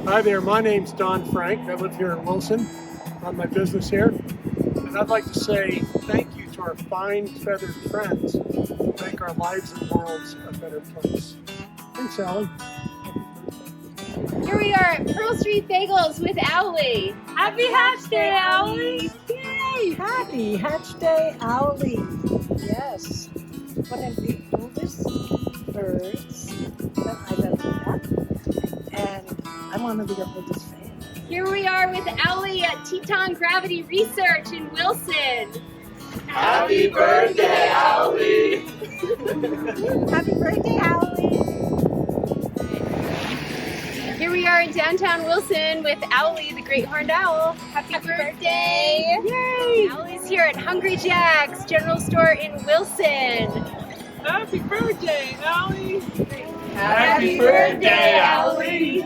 Hi there, my name's Don Frank. I live here in Wilson. Run my business here. And I'd like to say thank you to our fine feathered friends who make our lives and worlds a better place. Thanks, Owly. Here we are at Pearl Street Bagels with Owly. Happy Hatch Day, Owly! Yay! Happy Hatch Day, Owly. Yes, one of the oldest birds that I've ever met, and I'm one of the oldest fans. Here we are with Owly at Teton Gravity Research in Wilson. Happy birthday, Owly! Happy birthday, Owly! Here we are in downtown Wilson with Owly, the great horned owl. Happy birthday! Yay! Owly's here at Hungry Jack's General Store in Wilson. Happy birthday, Owly! Happy birthday, Owly!